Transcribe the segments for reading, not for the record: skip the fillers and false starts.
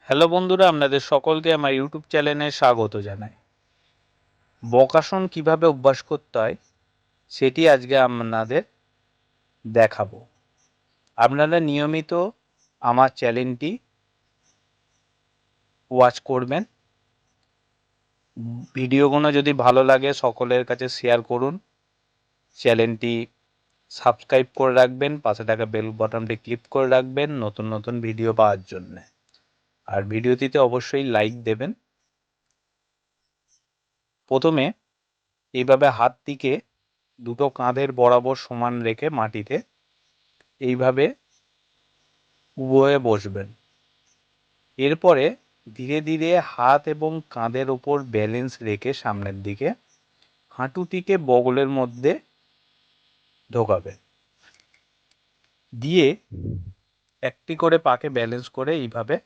Hello বন্ধুরা, আপনাদের সকলকে আমার ইউটিউব চ্যানেলে স্বাগত জানাই। বকাসন কিভাবে অভ্যাস করতে হয় সেটি আজকে আপনাদের দেখাবো। আপনারা নিয়মিত আমার চ্যানেলটি ওয়াচ করবেন। ভিডিওগুলো যদি ভালো লাগে সকলের কাছে শেয়ার করুন। চ্যানেলটি সাবস্ক্রাইব করে রাখবেন, পাশে থাকা বেল বাটনটি ক্লিক করে রাখবেন নতুন নতুন ভিডিও পাওয়ার জন্য। আর ভিডিওটিতে অবশ্যই লাইক দেবেন। প্রথমে এইভাবে হাতটিকে দুটো কাঁধের বরাবর সমান রেখে মাটিতে এইভাবে উভয়ে বসবেন। এরপরে ধীরে ধীরে হাত এবং কাঁধের ওপর ব্যালেন্স রেখে সামনের দিকে হাঁটুটিকে বগলের মধ্যে ঢোকাবেন। দিয়ে একটি করে পাকে ব্যালেন্স করে এইভাবে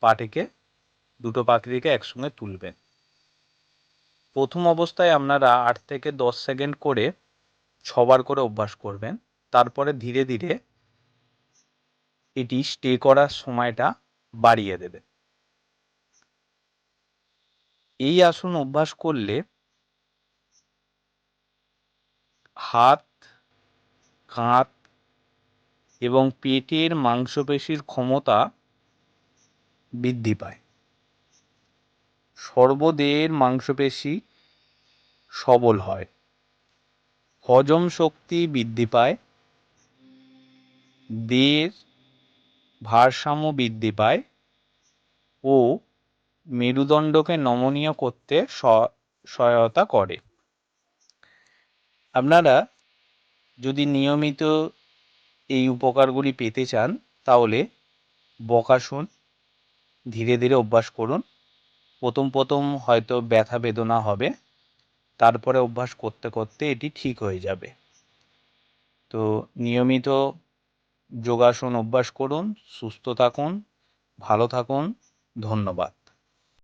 পাটিকে দুটো পাখিটিকে একসঙ্গে তুলবেন। প্রথম অবস্থায় আপনারা 8 থেকে 10 সেকেন্ড করে 6 বার করে অভ্যাস করবেন। তারপরে ধীরে ধীরে এটি স্টে করার সময়টা বাড়িয়ে দেবেন। এই আসন অভ্যাস করলে হাত, কাঁধ এবং পেটের মাংসপেশির ক্ষমতা বৃদ্ধি পায়। সর্বদেহের মাংসপেশি সবল হয়, হজম শক্তি বৃদ্ধি পায়, দেহের ভারসাম্য বৃদ্ধি পায় ও মেরুদণ্ডকে নমনীয় করতে সহায়তা করে। আপনারা যদি নিয়মিত এই উপকারগুলি পেতে চান তাহলে বকাসন ধীরে ধীরে অভ্যাস করুন। প্রথম হয়তো ব্যথা বেদনা হবে, তারপরে অভ্যাস করতে করতে এটি ঠিক হয়ে যাবে। তো নিয়মিত যোগাসন অভ্যাস করুন, সুস্থ থাকুন, ভালো থাকুন। ধন্যবাদ।